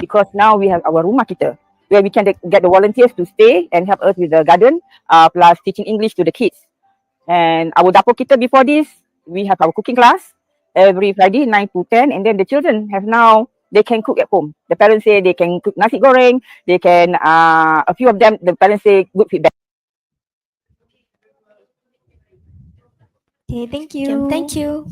because now we have our rumah kita, where we can get the volunteers to stay and help us with the garden, plus teaching English to the kids. And our dapur kita before this, we have our cooking class every Friday 9 to 10, and then the children have now, they can cook at home. The parents say they can cook nasi goreng, they can, a few of them, the parents say good feedback. Okay, thank you. Thank you.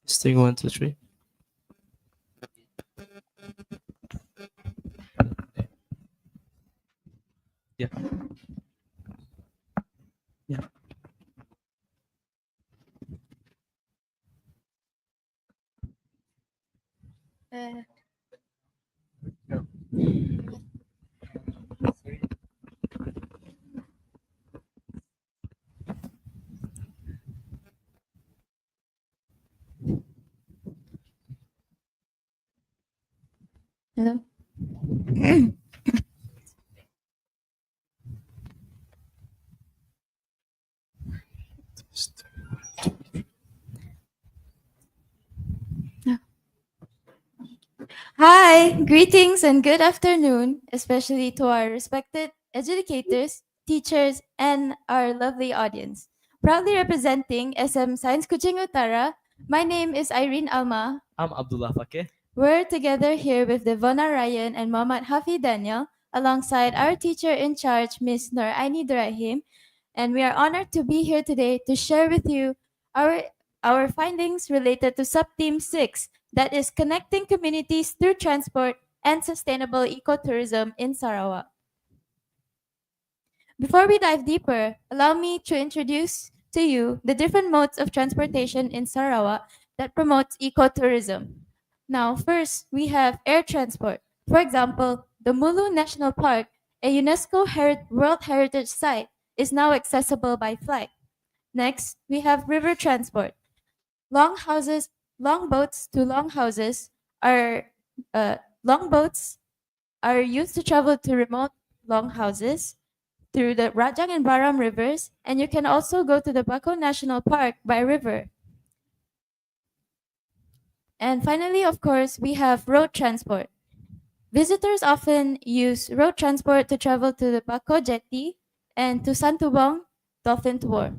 Testing 1, 2, 3. Yeah. Yeah. Hello. Hi, greetings and good afternoon, especially to our respected educators, teachers, and our lovely audience. Proudly representing SM Science Kuching Utara, my name is Irene Alma. I'm Abdullah Fakeh. We're together here with Devona Ryan and Muhammad Hafi Daniel, alongside our teacher in charge, Miss Nur Aini Durahim, and we are honored to be here today to share with you our findings related to Sub-Team 6, that is connecting communities through transport and sustainable ecotourism in Sarawak. Before we dive deeper, allow me to introduce to you the different modes of transportation in Sarawak that promotes ecotourism. Now, first, we have air transport. For example, the Mulu National Park, a UNESCO World Heritage Site, is now accessible by flight. Next, we have river transport. Long boats to longhouses are long boats are used to travel to remote longhouses through the Rajang and Baram rivers, and you can also go to the Bako National Park by river. And finally, of course, we have road transport. Visitors often use road transport to travel to the Bako Jetty and to Santubong Dolphin Tour.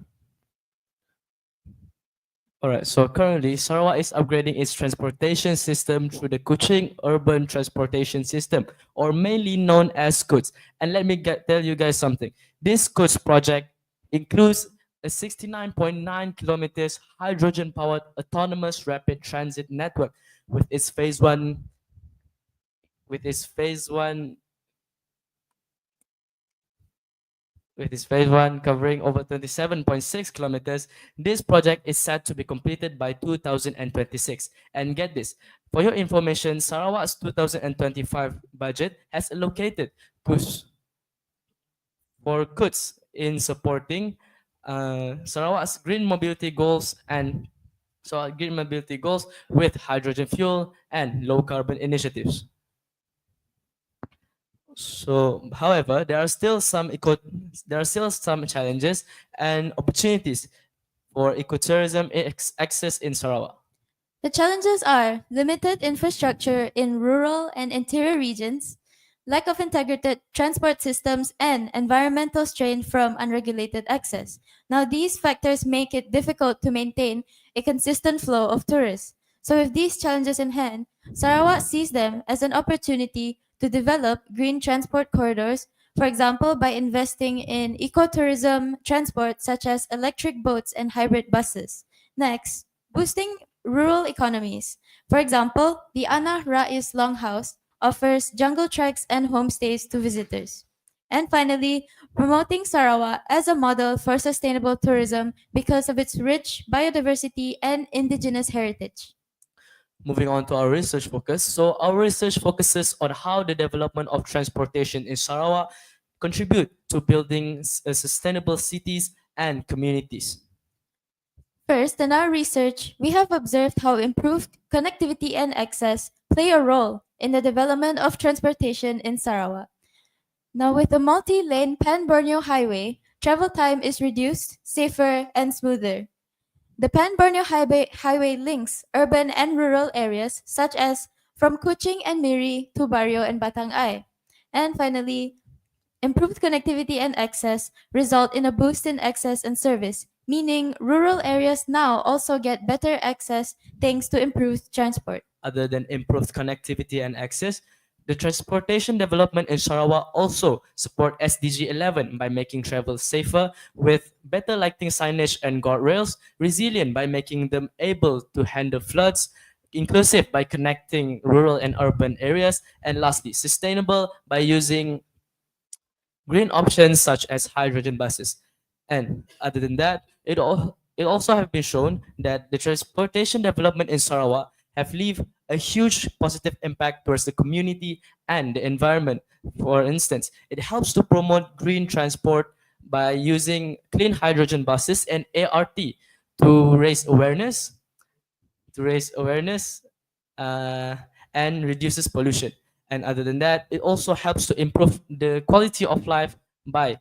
All right, so currently Sarawak is upgrading its transportation system through the Kuching Urban Transportation System, or mainly known as SCUTS. And let me tell you guys something. This SCUTS project includes a 69.9 kilometers hydrogen-powered autonomous rapid transit network with its phase one covering over 27.6 kilometers. This project is set to be completed by 2026. And get this, for your information, Sarawak's 2025 budget has allocated for goods in supporting Sarawak's green mobility goals with hydrogen fuel and low carbon initiatives. So, however, there are still some challenges and opportunities for ecotourism access in Sarawak. The challenges are limited infrastructure in rural and interior regions, lack of integrated transport systems, and environmental strain from unregulated access. Now, these factors make it difficult to maintain a consistent flow of tourists. So, with these challenges in hand, Sarawak sees them as an opportunity to develop green transport corridors, for example, by investing in ecotourism transport such as electric boats and hybrid buses. Next, boosting rural economies. For example, the Ana Rais Longhouse offers jungle treks and homestays to visitors. And finally, promoting Sarawak as a model for sustainable tourism because of its rich biodiversity and indigenous heritage. Moving on to our research focus. So our research focuses on how the development of transportation in Sarawak contribute to building sustainable cities and communities. First, in our research, we have observed how improved connectivity and access play a role in the development of transportation in Sarawak. Now, with the multi-lane Pan-Borneo Highway, travel time is reduced, safer, and smoother. The Pan-Borneo Highway links urban and rural areas such as from Kuching and Miri to Barrio and Batang-ay. And finally, improved connectivity and access result in a boost in access and service, meaning rural areas now also get better access thanks to improved transport. Other than improved connectivity and access, the transportation development in Sarawak also support SDG 11 by making travel safer with better lighting signage and guardrails, resilient by making them able to handle floods, inclusive by connecting rural and urban areas, and lastly, sustainable by using green options such as hydrogen buses. And other than that, it also have been shown that the transportation development in Sarawak have leave a huge positive impact towards the community and the environment. For instance, it helps to promote green transport by using clean hydrogen buses and ART to raise awareness, to raise awareness uh, and reduces pollution. And other than that, it also helps to improve the quality of life by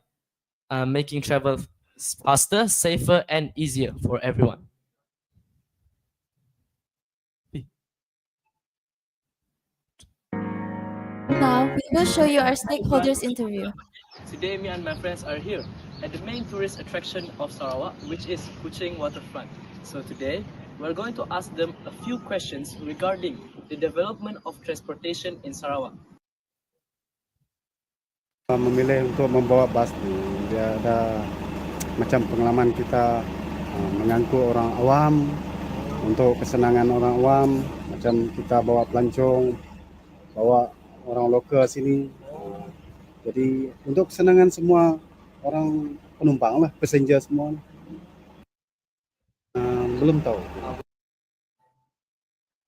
making travel faster, safer, and easier for everyone. Now, we will show you our stakeholders interview. Today, me and my friends are here at the main tourist attraction of Sarawak, which is Kuching Waterfront. So today, we're going to ask them a few questions regarding the development of transportation in Sarawak. Memilih untuk membawa bas ni, dia ada macam pengalaman kita mengangkut orang awam untuk kesenangan orang awam, macam kita bawa pelancong, bawa orang lokal sini. Jadi untuk kesenangan semua orang penumpang lah, passenger semua. Belum tahu.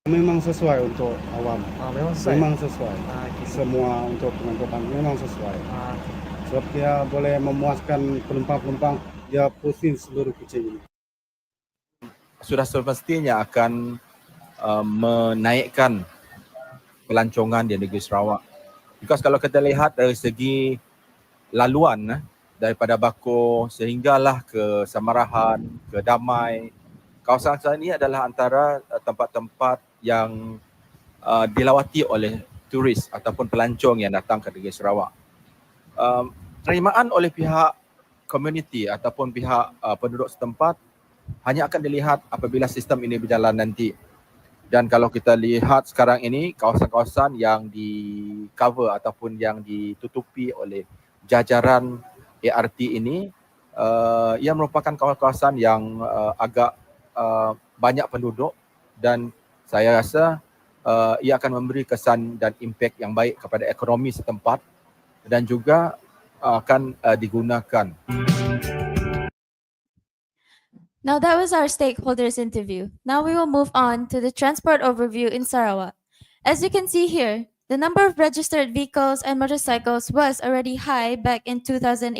Memang sesuai untuk awam. Memang sesuai. Semua untuk pengangkutan memang sesuai. Sebab dia boleh memuaskan penumpang-penumpang, dia pusing seluruh Kuching ini. Sudah semestinya akan menaikkan pelancongan di negeri Sarawak. Because kalau kita lihat dari segi laluan daripada Bako sehinggalah ke Samarahan, ke Damai, kawasan ini adalah antara tempat-tempat yang dilawati oleh turis ataupun pelancong yang datang ke negeri Sarawak. Penerimaan oleh pihak komuniti ataupun pihak penduduk setempat hanya akan dilihat apabila sistem ini berjalan nanti. Dan kalau kita lihat sekarang ini, kawasan-kawasan yang di cover ataupun yang ditutupi oleh jajaran ART ini, ia merupakan kawasan yang agak banyak penduduk, dan saya rasa ia akan memberi kesan dan impak yang baik kepada ekonomi setempat dan juga akan digunakan. Now that was our stakeholders interview. Now we will move on to the transport overview in Sarawak. As you can see here, the number of registered vehicles and motorcycles was already high back in 2018.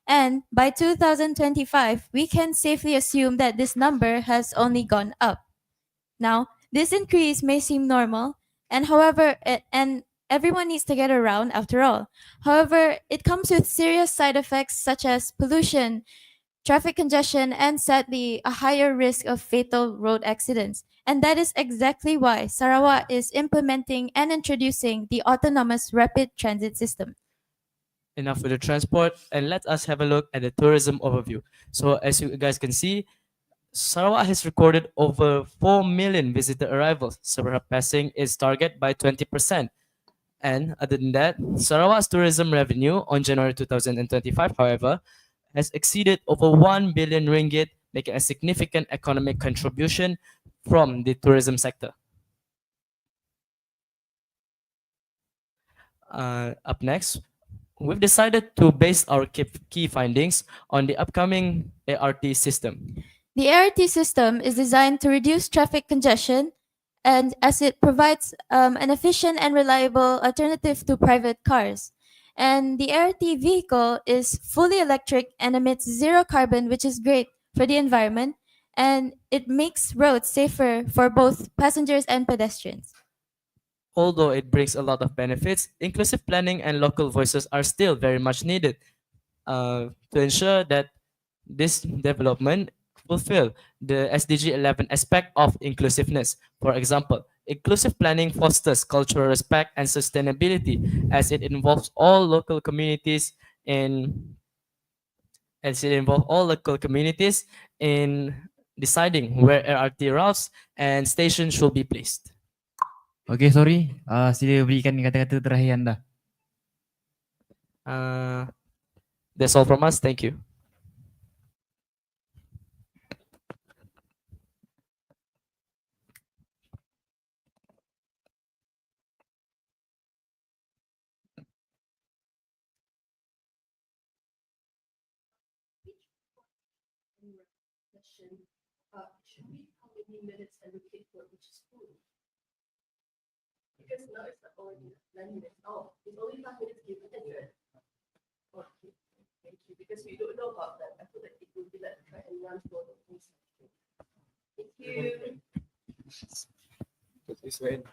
And by 2025, we can safely assume that this number has only gone up. Now, this increase may seem normal, and and everyone needs to get around after all. However, it comes with serious side effects such as pollution, traffic congestion, and sadly, a higher risk of fatal road accidents. And that is exactly why Sarawak is implementing and introducing the autonomous rapid transit system. Enough with the transport, and let us have a look at the tourism overview. So as you guys can see, Sarawak has recorded over 4 million visitor arrivals, surpassing its target by 20%. And other than that, Sarawak's tourism revenue on January 2025, however, has exceeded over 1 billion ringgit, making a significant economic contribution from the tourism sector. Up next, we've decided to base our key findings on the upcoming ART system. The ART system is designed to reduce traffic congestion and as it provides an efficient and reliable alternative to private cars. And the ART vehicle is fully electric and emits zero carbon, which is great for the environment, and it makes roads safer for both passengers and pedestrians. Although it brings a lot of benefits, inclusive planning and local voices are still very much needed to ensure that this development fulfill the SDG 11 aspect of inclusiveness. For example, inclusive planning fosters cultural respect and sustainability as it involves all local communities in deciding where LRT routes and stations should be placed. Okey, sorry. Sila berikan kata-kata terakhir anda. That's all from us. Thank you. Should we how many minutes allocate for each school? Because now it's not only 9 minutes. Oh, it's only 5 minutes given, is it? Okay, thank you. Because we don't know about that. I feel like it will be like try and run for the whole section. Thank you. This way.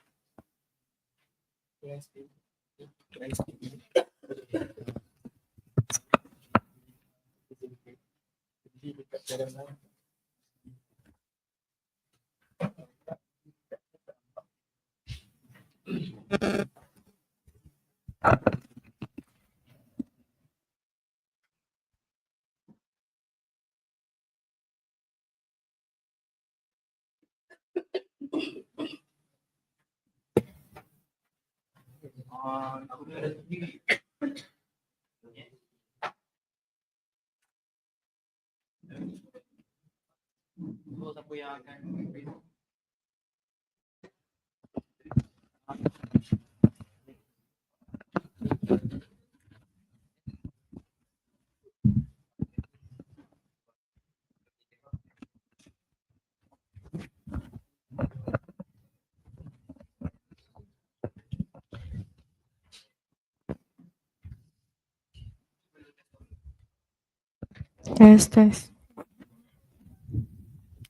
Test, test.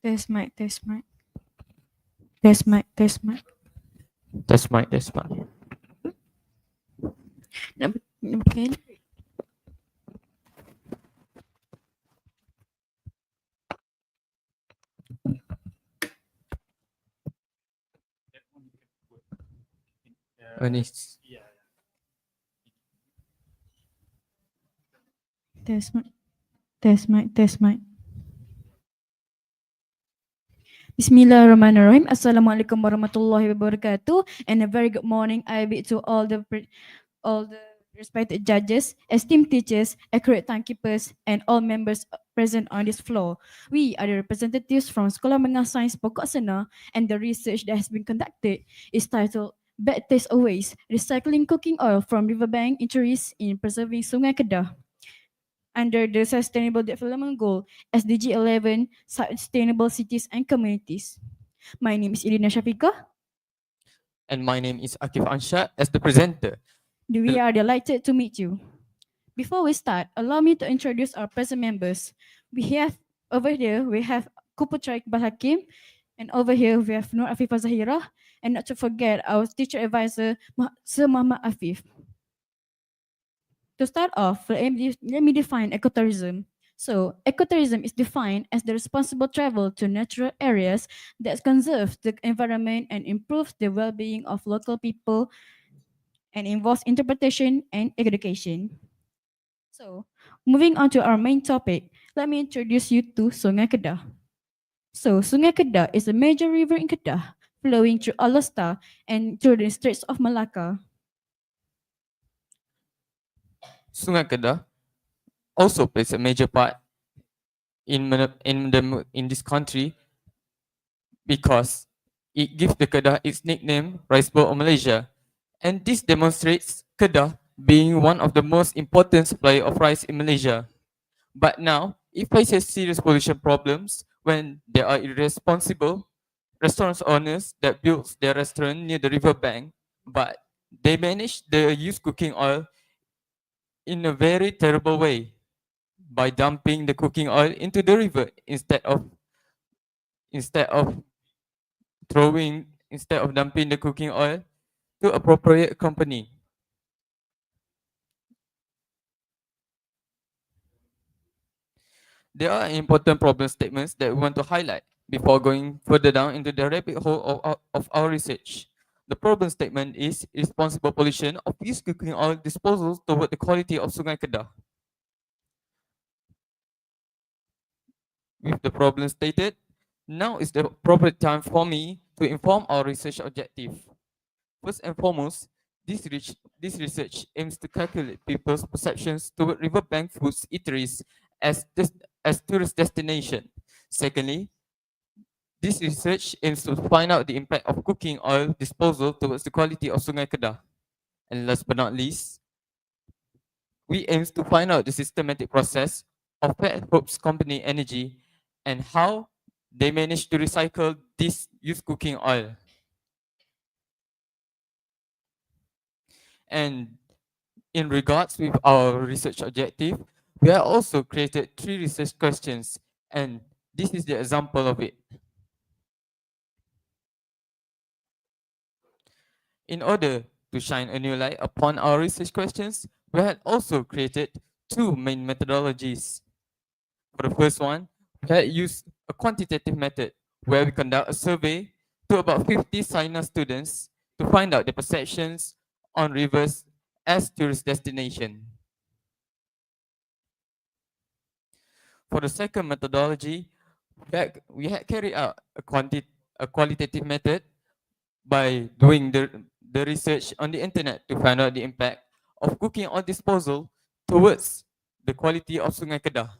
Test mic, test mic. Test mic, test mic. That's my. Okay. Test mic. Test mic. Test mic. Bismillahirrahmanirrahim. Assalamualaikum warahmatullahi wabarakatuh. And a very good morning. I bid to all the respected judges, esteemed teachers, accurate timekeepers, and all members present on this floor. We are the representatives from Sekolah Menengah Sains Pokok Sena, and the research that has been conducted is titled Bad Taste of Waste, Recycling Cooking Oil from Riverbank Injuries in Preserving Sungai Kedah. Under the Sustainable Development Goal, SDG 11, Sustainable Cities and Communities. My name is Irina Shafiqah. And my name is Akif Ansha as the presenter. We are delighted to meet you. Before we start, allow me to introduce our present members. Over here, we have Kuputra Iqbal Hakim, and over here we have Nur Afifah Zahira, and not to forget our teacher advisor, Sir Muhammad Afif. To start off, let me define ecotourism. So, ecotourism is defined as the responsible travel to natural areas that conserve the environment and improves the well-being of local people and involves interpretation and education. So, moving on to our main topic, let me introduce you to Sungai Kedah. So, Sungai Kedah is a major river in Kedah, flowing through Alasta and through the Straits of Malacca. Sungai Kedah also plays a major part in this country because it gives the Kedah its nickname Rice Bowl of Malaysia, and this demonstrates Kedah being one of the most important supplier of rice in Malaysia. But now, it faces serious pollution problems when there are irresponsible restaurant owners that build their restaurant near the river bank, but they manage the used cooking oil in a very terrible way by dumping the cooking oil into the river instead of dumping the cooking oil to appropriate company. There are important problem statements that we want to highlight before going further down into the rabbit hole of our research. The problem statement is responsible pollution of used cooking oil disposal toward the quality of Sungai Kedah. With the problem stated, now is the appropriate time for me to inform our research objective. First and foremost, this research aims to calculate people's perceptions toward riverbank foods eateries as tourist destination. Secondly, this research aims to find out the impact of cooking oil disposal towards the quality of Sungai Kedah. And last but not least, we aim to find out the systematic process of Fat Hope's company energy and how they manage to recycle this used cooking oil. And in regards with our research objective, we have also created 3 research questions, and this is the example of it. In order to shine a new light upon our research questions, we had also created 2 main methodologies. For the first one, we had used a quantitative method where we conduct a survey to about 50 Sina students to find out their perceptions on rivers as tourist destination. For the second methodology, we had carried out a qualitative method by doing the research on the internet to find out the impact of cooking oil disposal towards the quality of Sungai Kedah.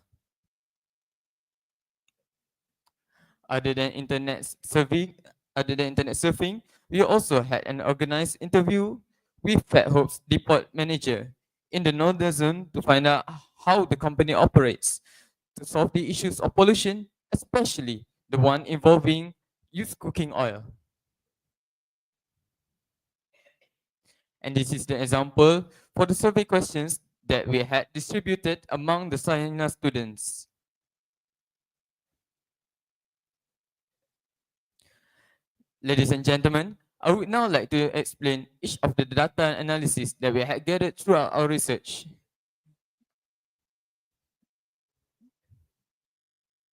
Other than internet surfing, we also had an organized interview with Fat Hope's depot manager in the northern zone to find out how the company operates to solve the issues of pollution, especially the one involving used cooking oil. And this is the example for the survey questions that we had distributed among the Sina students. Ladies and gentlemen, I would now like to explain each of the data analysis that we had gathered throughout our research.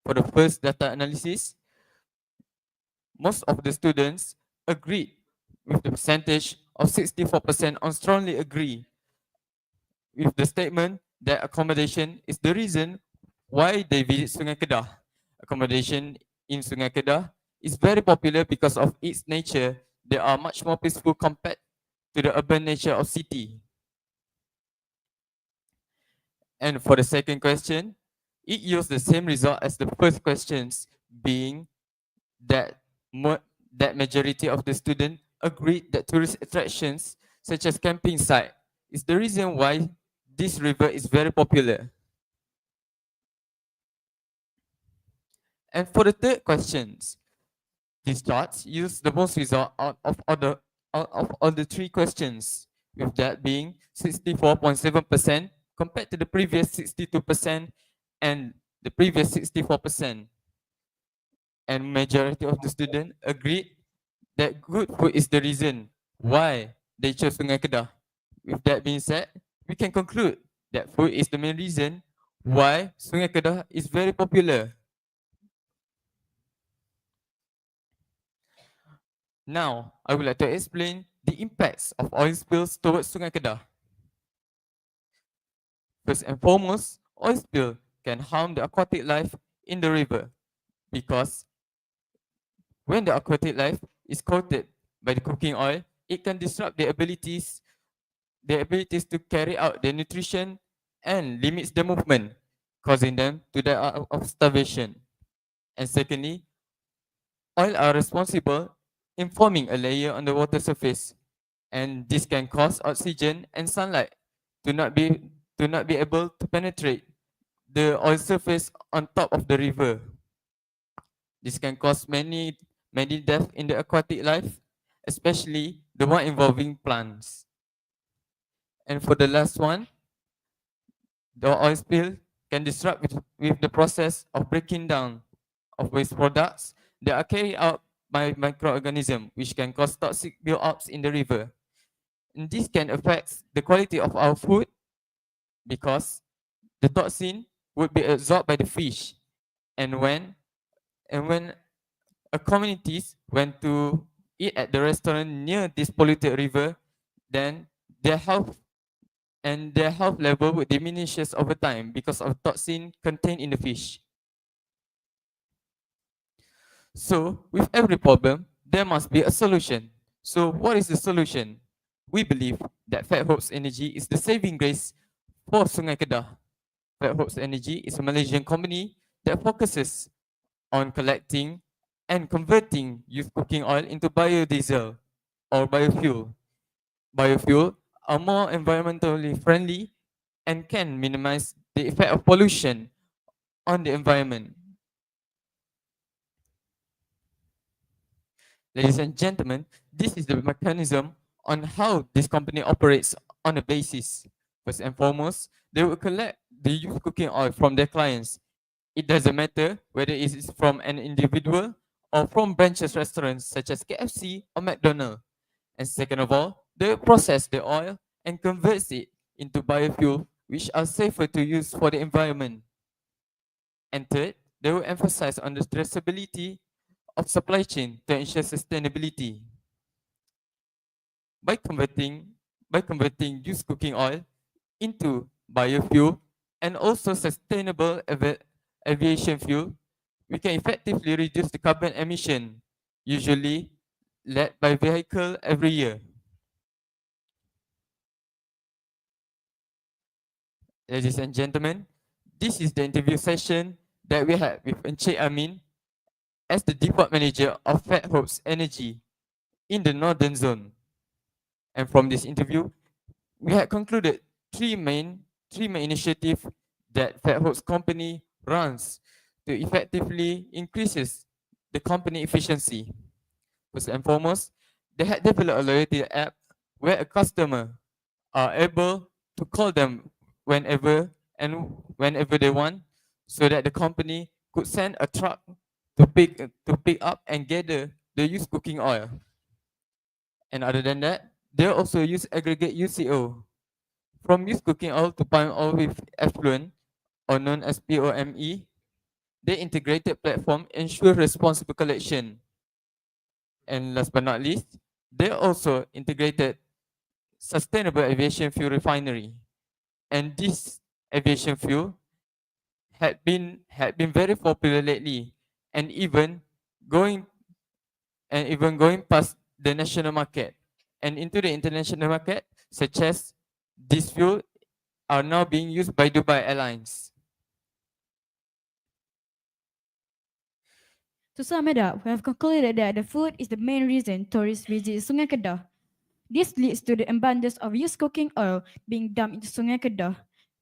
For the first data analysis, most of the students agreed with the percentage of 64% on strongly agree with the statement that accommodation is the reason why they visit Sungai Kedah. Accommodation in Sungai Kedah is very popular because of its nature. They are much more peaceful compared to the urban nature of city. And for the second question, it yields the same result as the first questions, being that majority of the students agreed that tourist attractions such as camping site is the reason why this river is very popular. And for the third questions, these charts use the most result out of all the 3 questions, with that being 64.7% compared to the previous 62% and the previous 64%. And majority of the students agreed that good food is the reason why they chose Sungai Kedah. With that being said, we can conclude that food is the main reason why Sungai Kedah is very popular. Now, I would like to explain the impacts of oil spills towards Sungai Kedah. First and foremost, oil spill can harm the aquatic life in the river because when the aquatic life is coated by the cooking oil, it can disrupt their abilities to carry out their nutrition and limits the movement, causing them to die out of starvation. And secondly, oil are responsible in forming a layer on the water surface, and this can cause oxygen and sunlight to not be able to penetrate the oil surface on top of the river. This can cause many deaths in the aquatic life, especially the one involving plants. And for the last one, the oil spill can disrupt with the process of breaking down of waste products that are carried out by microorganisms, which can cause toxic build-ups in the river. And this can affect the quality of our food because the toxin would be absorbed by the fish. And when a communities went to eat at the restaurant near this polluted river, then their health level would diminishes over time because of toxin contained in the fish. So with every problem, there must be a solution. So what is the solution? We believe that Fat Hopes Energy is the saving grace for Sungai Kedah. Fat Hopes Energy is a Malaysian company that focuses on collecting and converting used cooking oil into biodiesel or biofuel. Biofuel are more environmentally friendly and can minimize the effect of pollution on the environment. Ladies and gentlemen, this is the mechanism on how this company operates on a basis. First and foremost, they will collect the used cooking oil from their clients. It doesn't matter whether it is from an individual or from branches restaurants such as KFC or McDonald's. And second of all, they will process the oil and converts it into biofuel, which are safer to use for the environment. And third, they will emphasize on the traceability of supply chain to ensure sustainability. By converting used cooking oil into biofuel and also sustainable aviation fuel, we can effectively reduce the carbon emission, usually led by vehicle every year. Ladies and gentlemen, this is the interview session that we had with Encik Amin as the depot manager of Fat Hopes Energy in the Northern Zone. And from this interview, we had concluded three main initiatives that Fat Hopes company runs to effectively increases the company efficiency. First and foremost, they had developed a loyalty app where a customer are able to call them whenever they want, so that the company could send a truck to pick up and gather the used cooking oil. And other than that, they also use aggregate UCO. From used cooking oil to palm oil with effluent, or known as POME, the integrated platform ensure responsible collection. And last but not least, they also integrated sustainable aviation fuel refinery. And this aviation fuel had been very popular lately, and even going past the national market and into the international market, such as this fuel are now being used by Dubai Airlines. To sum it up, we have concluded that the food is the main reason tourists visit Sungai Kedah. This leads to the abundance of used cooking oil being dumped into Sungai Kedah,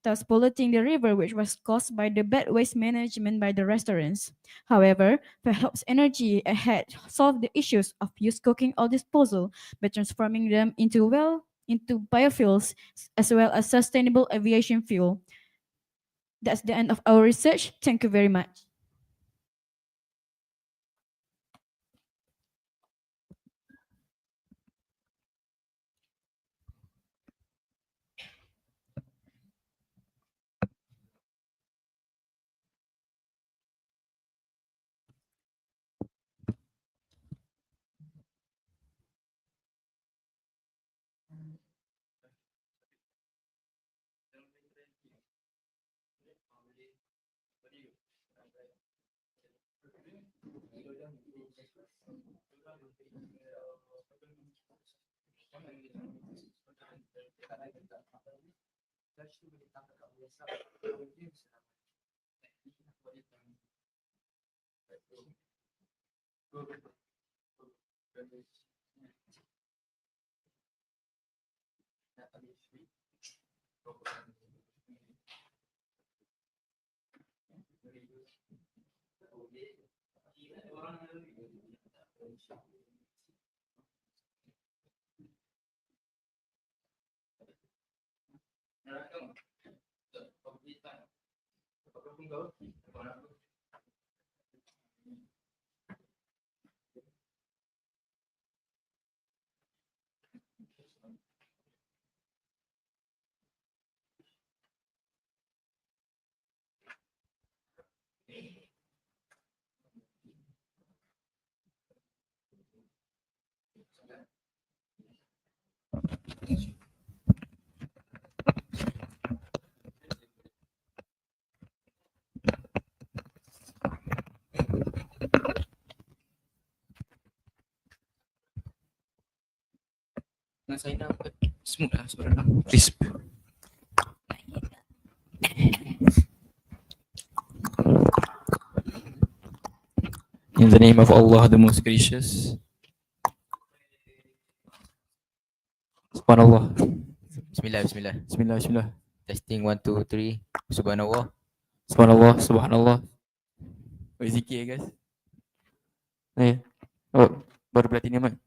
thus polluting the river, which was caused by the bad waste management by the restaurants. However, perhaps Energy had solved the issues of used cooking oil disposal by transforming them into into biofuels as well as sustainable aviation fuel. That's the end of our research. Thank you very much. Nak sign up ke? Smooth lah suara dah. Crisp. In the name of Allah, the most gracious. Subhanallah. Bismillah, bismillah. Bismillah, bismillah. Testing 1, 2, 3. Subhanallah. Subhanallah, subhanallah. Oh, zikir guys. Oh, baru platinum kan?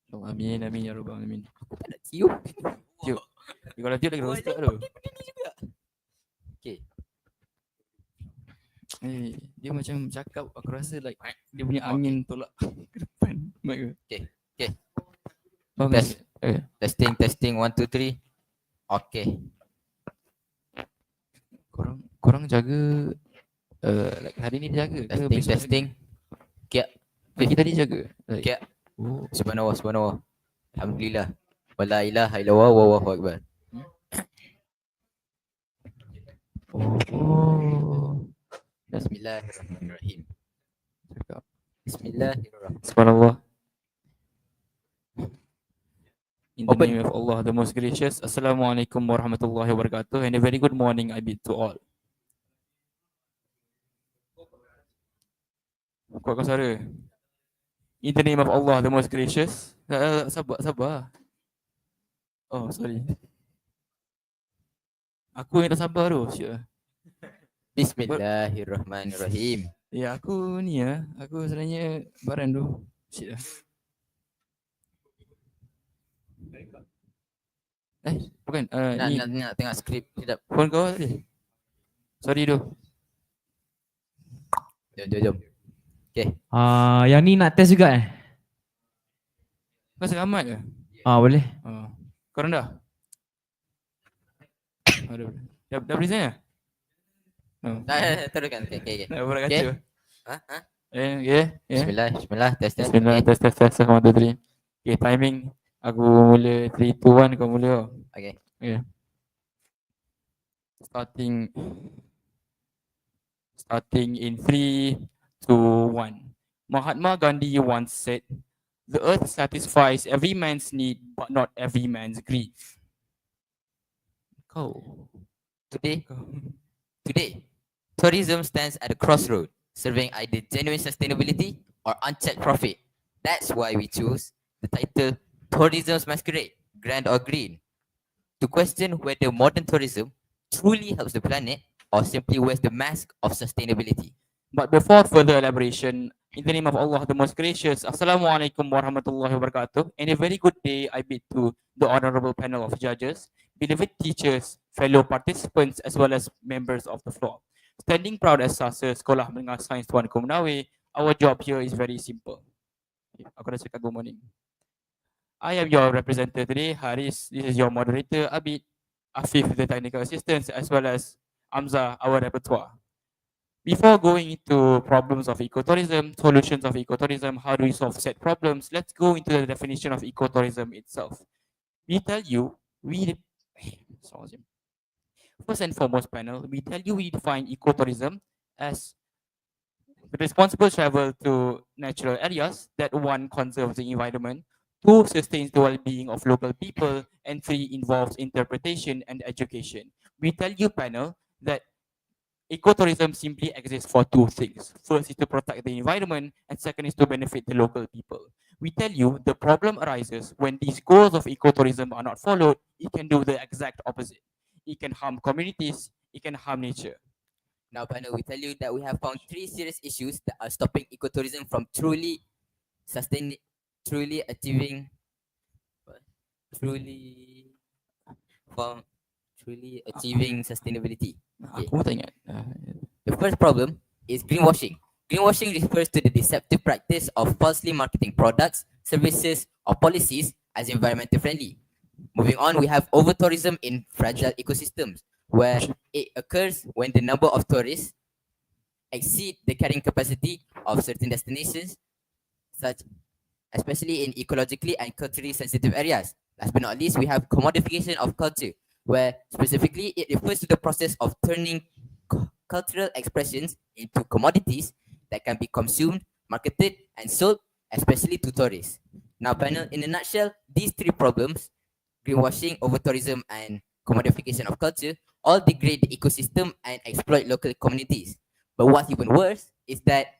Oh, amin, amin ya rabbal alamin. Aku tak nak tiup. Tiup. Kalau tiup lagi roasted tu. Okay. Dia macam cakap, aku rasa like dia punya angin tolak ke depan mic ke. Okay, okay. Faham Test. tak? Testing, testing 1, 2, 3. Okay. Korang jaga like hari ni dia jaga ke Testing, besok testing. Kiak. jaga? Kita dia jaga. Like, Kiak. oh. Subhanallah, subhanallah. Alhamdulillah. Wala ilaha illallah wallahu akbar. Oh. Bismillahirrahmanirrahim. Cakap. Bismillahirrahmanirrahim. Subhanallah. In the Open. name of Allah, the most gracious. Assalamualaikum warahmatullahi wabarakatuh. And a very good morning I bid to all. Kuatkan suara. In the name of Allah, the most gracious. Sabar. Oh, sorry. Aku yang tak sabar tu. Syuk. Bismillahirrahmanirrahim. Ya, aku ni ya. Aku sebenarnya baran tu. Syuk. Bukan. Ni Nak tengok skrip sekejap. phone kau tadi. Sorry tu. Jom. Okay. Yang ni nak test juga Kau selamat ke? Boleh. Korang dah? Dah present dah? Teruskan. Okay. Nak buat Okay. kacau. Ha? Okay. Bismillah, test. Bismillah, test. 1, 2, 3. Okay, timing. Aku mula 3, 2, 1, kau mula. Okay. Starting in 3, 2, 1. Mahatma Gandhi once said, "The earth satisfies every man's need, but not every man's greed." Today, tourism stands at a crossroad, serving either genuine sustainability or unchecked profit. That's why we choose the title Tourism's Masquerade, Grand or Green, to question whether modern tourism truly helps the planet or simply wears the mask of sustainability. But before further elaboration, in the name of Allah, the most gracious, Assalamualaikum warahmatullahi wabarakatuh, and a very good day I bid to the honorable panel of judges, beloved teachers, fellow participants, as well as members of the floor. Standing proud as Sasa Sekolah Menengah Sains Tuan Kumnawe, our job here is very simple. Okay, aku dah cakap good morning. I am your representative today, Haris. This is your moderator, Abid, Afif, the technical assistants, as well as Amza, our repertoire. Before going into problems of ecotourism, solutions of ecotourism, how do we solve set problems, let's go into the definition of ecotourism itself. We tell you, first and foremost panel, we tell you we define ecotourism as responsible travel to natural areas that one conserves the environment, two sustains the well-being of local people, and three involves interpretation and education. We tell you panel that ecotourism simply exists for two things. First is to protect the environment, and second is to benefit the local people. We tell you the problem arises when these goals of ecotourism are not followed. It can do the exact opposite. It can harm communities, it can harm nature. Now, panel, we tell you that we have found 3 serious issues that are stopping ecotourism from truly achieving, truly achieving sustainability. Okay. Aku tak ingat. The first problem is greenwashing. Greenwashing refers to the deceptive practice of falsely marketing products, services, or policies as environmental friendly. Moving on, we have over-tourism in fragile ecosystems, where it occurs when the number of tourists exceed the carrying capacity of certain destinations, such especially in ecologically and culturally sensitive areas. Last but not least, we have commodification of culture, where specifically it refers to the process of turning cultural expressions into commodities that can be consumed, marketed, and sold, especially to tourists. Now, panel, in a nutshell, these 3 problems, greenwashing, over-tourism, and commodification of culture, all degrade the ecosystem and exploit local communities. But what's even worse is that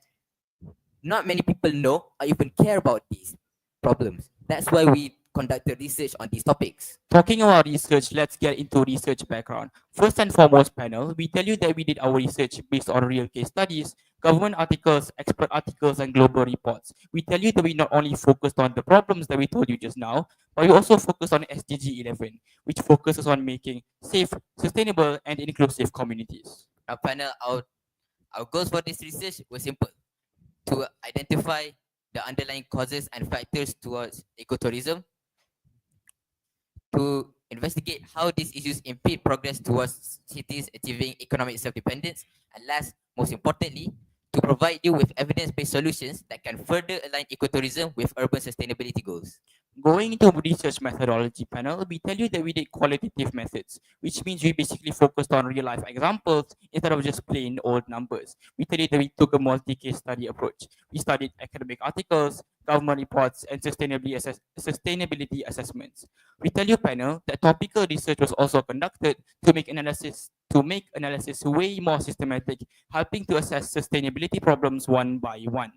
not many people know or even care about these problems. That's why we conducted research on these topics. Talking about research, let's get into research background. First and foremost panel, we tell you that we did our research based on real case studies, government articles, expert articles, and global reports. We tell you that we not only focused on the problems that we told you just now, but we also focused on SDG 11, which focuses on making safe, sustainable, and inclusive communities. Now, panel, our goals for this research were simple: to identify the underlying causes and factors towards ecotourism, to investigate how these issues impede progress towards cities achieving economic self-dependence, and last, most importantly, to provide you with evidence-based solutions that can further align ecotourism with urban sustainability goals. Going into research methodology panel, we tell you that we did qualitative methods, which means we basically focused on real life examples instead of just plain old numbers. We tell you that we took a multi-case study approach. We studied academic articles, government reports, and sustainability assessments. We tell you panel that topical research was also conducted to make analysis way more systematic, helping to assess sustainability problems one by one.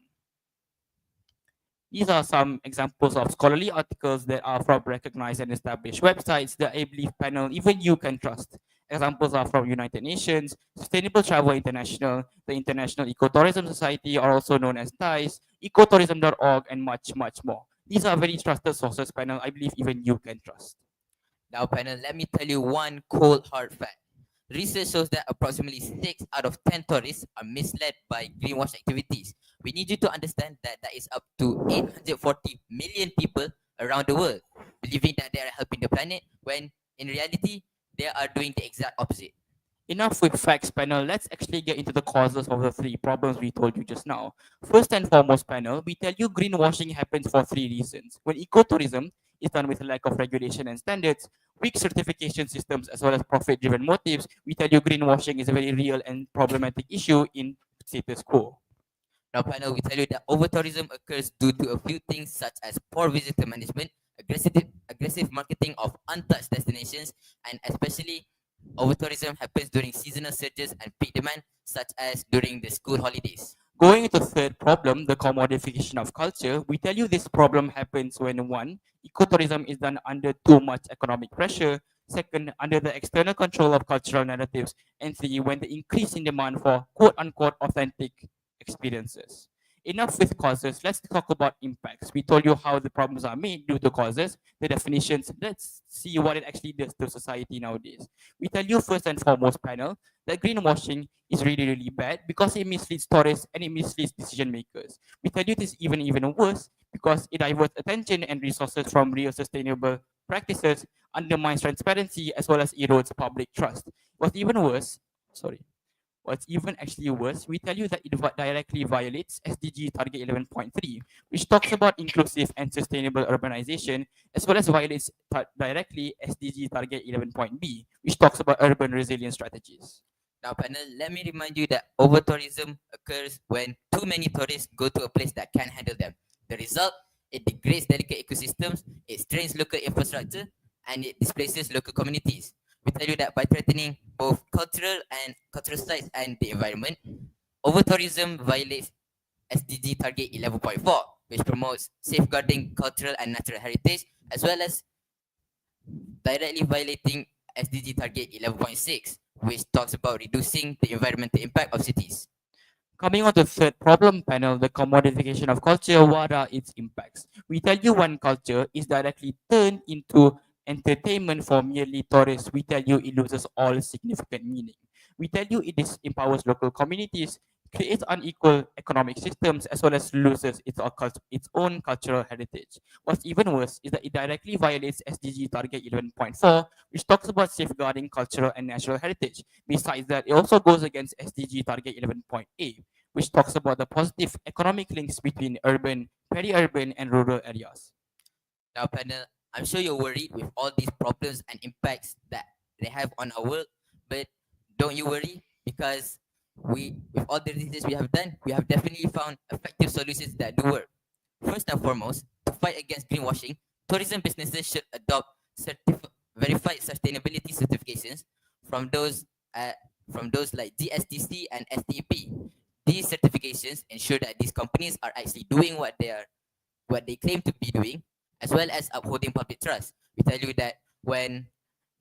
These are some examples of scholarly articles that are from recognized and established websites that I believe panel even you can trust. Examples are from United Nations, Sustainable Travel International, the International Ecotourism Society, or also known as TICE, ecotourism.org, and much, much more. These are very trusted sources, panel. I believe even you can trust. Now, panel, let me tell you one cold hard fact. Research shows that approximately 6 out of 10 tourists are misled by greenwash activities. We need you to understand that that is up to 840 million people around the world believing that they are helping the planet when in reality they are doing the exact opposite. Enough with facts, panel. Let's actually get into the causes of the 3 problems we told you just now. First and foremost, panel, we tell you greenwashing happens for 3 reasons. When ecotourism is done with a lack of regulation and standards, weak certification systems, as well as profit-driven motives, we tell you greenwashing is a very real and problematic issue in status quo. Now, panel, we tell you that over-tourism occurs due to a few things such as poor visitor management, aggressive marketing of untouched destinations, and especially over-tourism happens during seasonal surges and peak demand, such as during the school holidays. Going into the third problem, the commodification of culture, we tell you this problem happens when 1, ecotourism is done under too much economic pressure, 2nd, under the external control of cultural narratives, and 3, when the increase in demand for quote-unquote authentic experiences. Enough with causes, let's talk about impacts. We told you how the problems are made due to causes, the definitions. Let's see what it actually does to society nowadays. We tell you first and foremost, panel, that greenwashing is really, really bad because it misleads tourists and it misleads decision makers. We tell you it is even worse because it diverts attention and resources from real sustainable practices, undermines transparency, as well as erodes public trust. What's even worse, sorry, what's even actually worse, we tell you that it directly violates SDG Target 11.3, which talks about inclusive and sustainable urbanization, as well as violates directly SDG Target 11.B, which talks about urban resilience strategies. Now, panel, let me remind you that over-tourism occurs when too many tourists go to a place that can't handle them. The result, it degrades delicate ecosystems, it strains local infrastructure, and it displaces local communities. We tell you that by threatening both cultural sites and the environment, over-tourism violates SDG Target 11.4, which promotes safeguarding cultural and natural heritage, as well as directly violating SDG Target 11.6, which talks about reducing the environmental impact of cities. Coming on to the third problem panel, the commodification of culture, what are its impacts? We tell you one culture is directly turned into entertainment for merely tourists. We tell you it loses all significant meaning. We tell you it empowers local communities, creates unequal economic systems, as well as loses its own cultural heritage. What's even worse is that it directly violates SDG Target 11.4, which talks about safeguarding cultural and natural heritage. Besides that, it also goes against SDG Target 11.A, which talks about the positive economic links between urban, peri-urban, and rural areas. Now, panel, I'm sure you're worried with all these problems and impacts that they have on our world, but don't you worry, because with all the research we have done, we have definitely found effective solutions that do work. First and foremost, to fight against greenwashing, tourism businesses should adopt verified sustainability certifications from those like GSTC and STP. These certifications ensure that these companies are actually doing what they claim to be doing, as well as upholding public trust. We tell you that when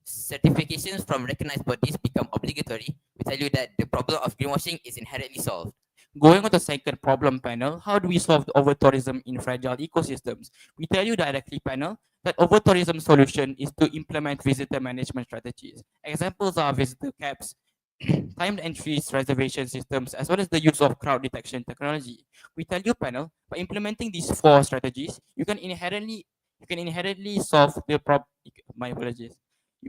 certifications from recognized bodies become obligatory, we tell you that the problem of greenwashing is inherently solved. Going on to the second problem panel, how do we solve the over-tourism in fragile ecosystems? We tell you directly, panel, that over-tourism solution is to implement visitor management strategies. Examples are visitor caps, timed entries, reservation systems, as well as the use of crowd detection technology. We tell you, panel, by implementing these four strategies, you can inherently solve the problem. My apologies.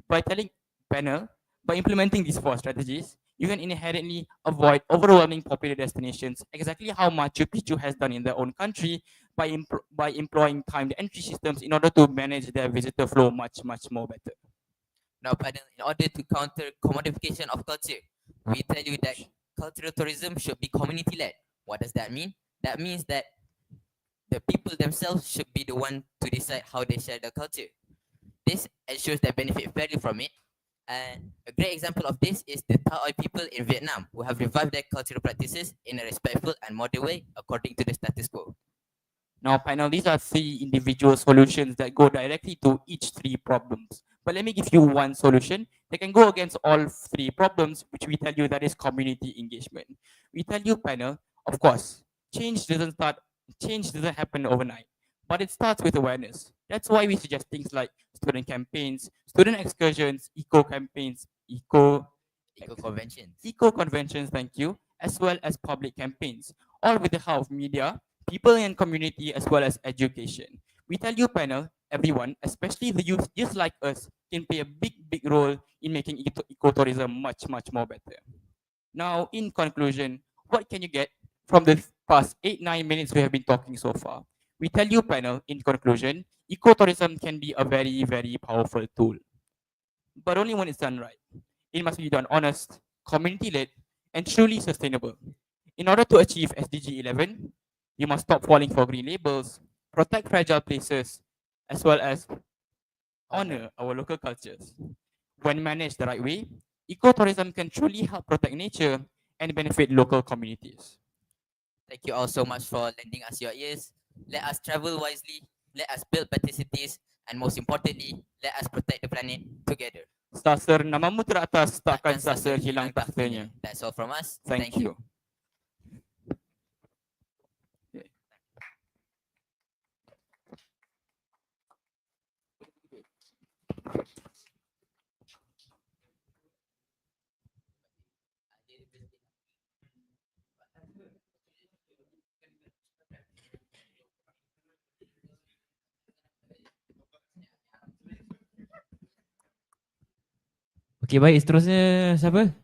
By telling panel, by implementing these four strategies, you can inherently avoid overwhelming popular destinations, exactly how Machu Picchu has done in their own country by employing timed entry systems in order to manage their visitor flow much more better. Now, panel, in order to counter commodification of culture, we tell you that cultural tourism should be community-led. What does that mean? That means that the people themselves should be the one to decide how they share their culture. This ensures they benefit fairly from it. And a great example of this is the Taoy people in Vietnam, who have revived their cultural practices in a respectful and modern way according to the status quo. Now, panel, these are three individual solutions that go directly to each three problems. But let me give you one solution that can go against all three problems, which we tell you that is community engagement. We tell you, panel, of course, change doesn't happen overnight, but it starts with awareness. That's why we suggest things like student campaigns, student excursions, eco campaigns, eco conventions, thank you, as well as public campaigns, all with the help of media, people and community, as well as education. We tell you, panel, everyone, especially the youth, just like us, can play a big role in making ecotourism much more better. Now, in conclusion, what can you get from the past 8-9 minutes we have been talking so far? We tell you, panel, in conclusion, ecotourism can be a very powerful tool, but only when it's done right. It must be done honest, community-led, and truly sustainable. In order to achieve SDG 11, you must stop falling for green labels, protect fragile places, as well as honor our local cultures. When managed the right way, ecotourism can truly help protect nature and benefit local communities. Thank you all so much for lending us your ears. Let us travel wisely, let us build better cities, and most importantly, let us protect the planet together. Sasar namamu teratas, takkan sasar hilang tahtanya. That's all from us. Thank you. Okay, baik. Seterusnya siapa?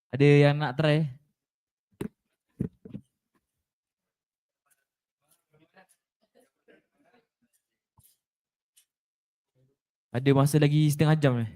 Ada yang nak try? Ada masa lagi setengah jam eh?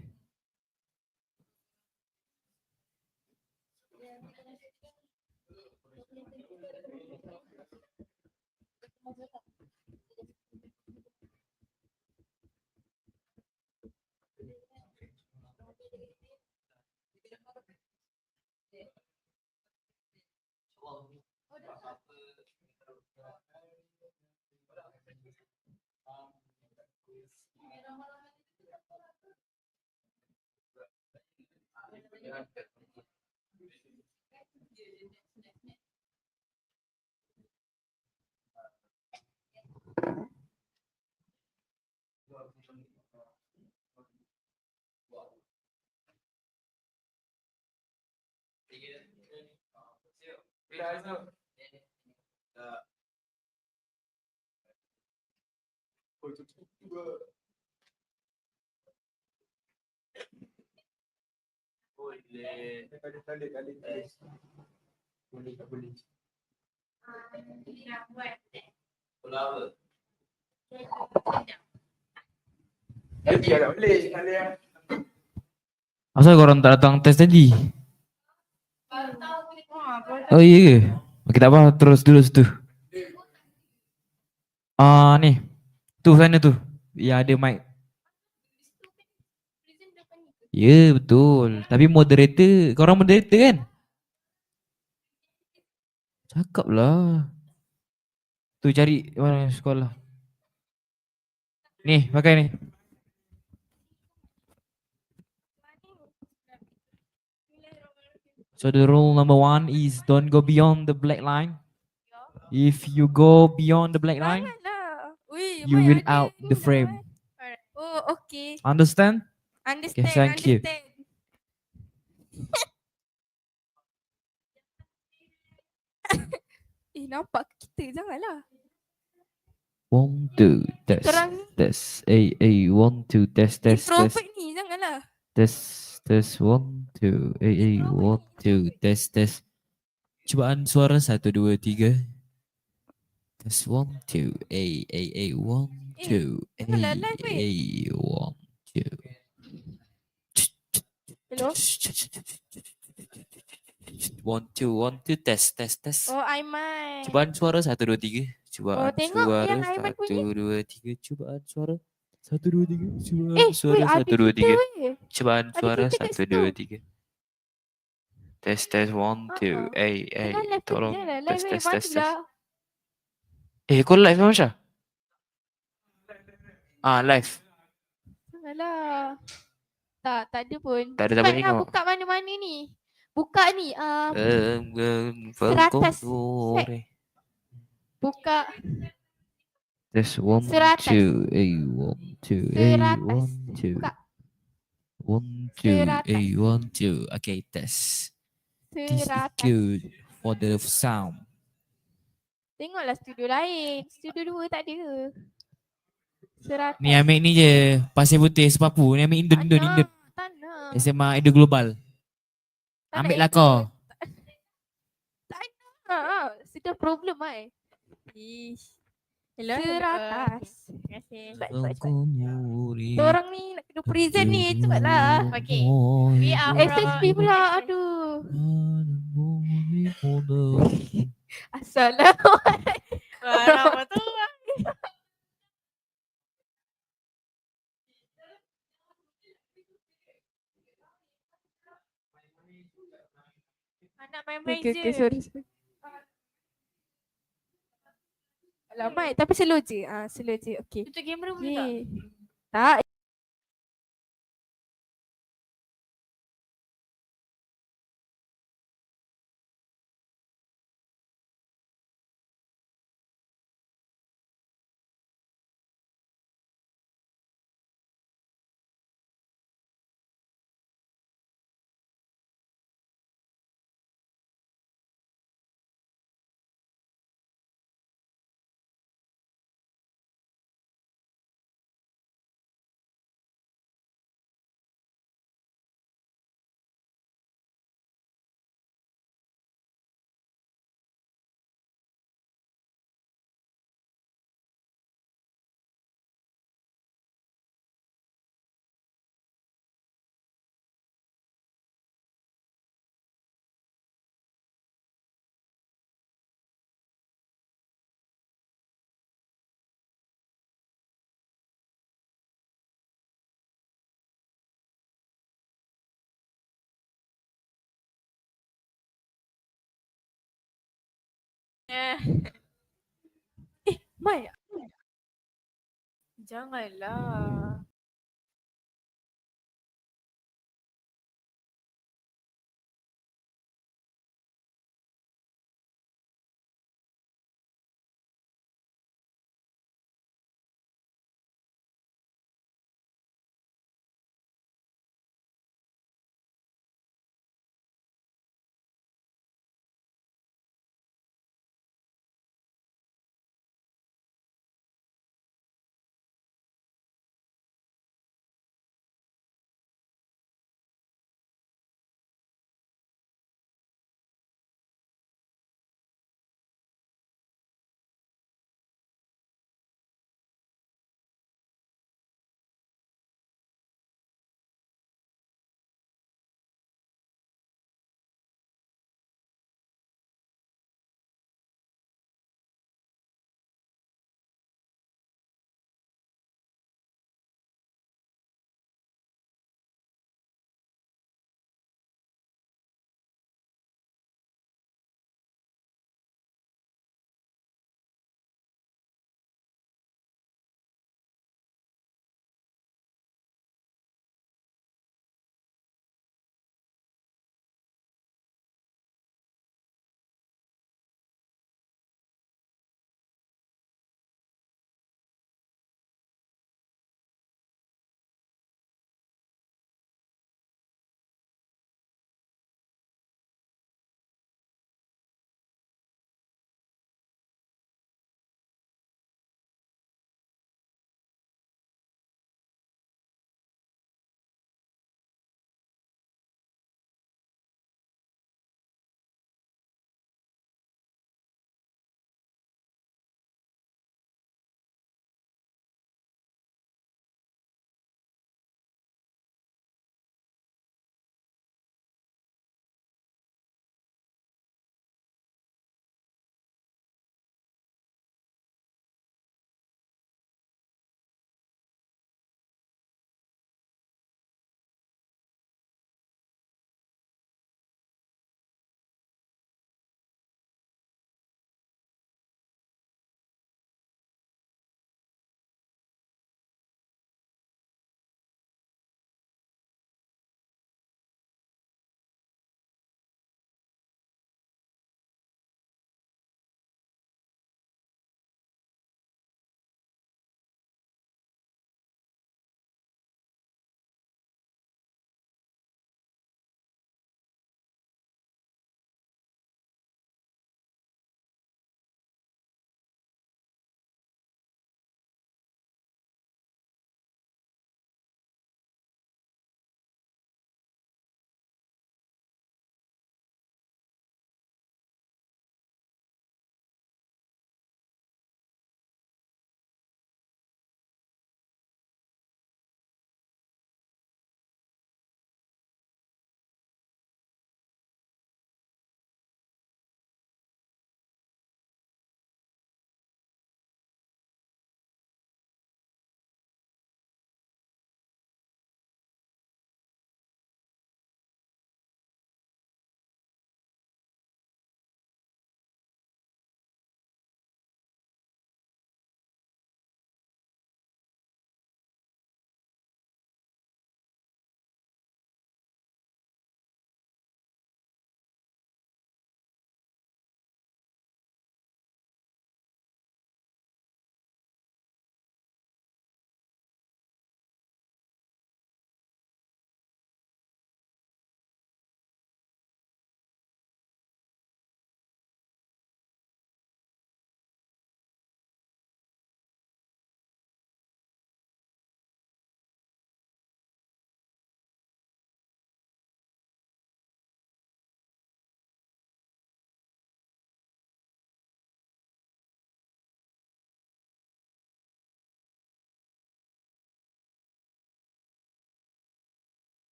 Asal korang tak datang tes tadi? Oh iya ke? Okay, tak apa, terus dulu situ. Ni. Tu sana tu. Ya ada mic. Ya betul. Tapi moderator, korang moderator kan? Cakap lah. Tu cari mana sekolah. Ni, pakai ni. So the rule number 1 is don't go beyond the black line. If you go beyond the black line, you will out the frame. Oh, okay. Understand? Understand, Okay, thank you. understand. Nampak kita, janganlah. 1, 2, test, Korang test, one, two, test, test, test, introvert ni, janganlah. test, 1, 2, one, two, test, test. Cubaan suara 1, 2, 3. Test 1, 2, 1, 2, janganlah live, 1, 2. Hello? 1, 2, test, test, test. Oh, Aiman. Cubaan suara 1, 2, 3. Cubaan tengok suara yang Aiman 1, bunyi. 2, 3. Cubaan suara 1, 2, 3. Cubaan weh, suara ada 1, 2, kita 3. weh. Cubaan Ada suara kita kat 1, situ. 2, 3. Test, test, 1, 2. Jangan live tu, Tolong janganlah live test, weh. test, test, test. Majulah. Kau live Masya? Live. Janganlah. Tak ada pun. Tak ada siapa Cepatlah tengok. buka mana-mana ni. Buka ni. Seratas. Buka. Test 1, Seratas. 2, 1, 2, Seratas. 1, 2. Buka. 1, 2, Seratas. 1, 2. Okay, test. This is Seratas. good for the sound. Tengoklah studio lain. Studio 2 tak ada. Seratas. Ni ambil ni je, Pasir Putih Sepapu. Ni ambil Indon, Indon, Indon. Tak nak. SMA Indo Global. Tak Ambil nak lah kau. Tak nak. Sudah problem ai. Ish. Hello. Seratas. Terima kasih. Orang ni nak kena present ni. Cepatlah. Okay. We are SSP pula. Aduh. Assalamualaikum. Warahmatullahi. Anak main-main je. Okay, sorry. Alamak, tapi slow je. Slow je. Okay. Tutup kamera boleh tak? Tak. Mai, janganlah.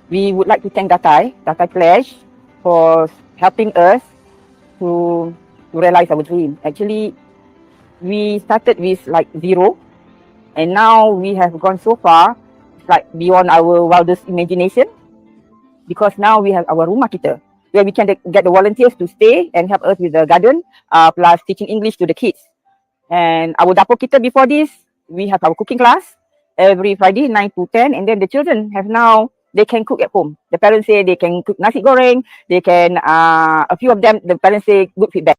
we would like to thank Datai Pledge for helping us to realize our dream. Actually, we started with like zero, and now we have gone so far, it's like beyond our wildest imagination, because now we have our rumah kita, where we can get the volunteers to stay and help us with the garden, plus teaching English to the kids. And our dapur kita before this, we have our cooking class every Friday 9 to 10, and then the children have now, they can cook at home. The parents say they can cook nasi goreng, they can, a few of them, the parents say good feedback.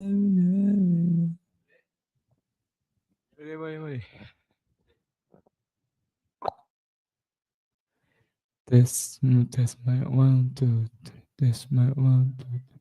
Boleh. Test mic 1 2 3. Test mic 1 2 3.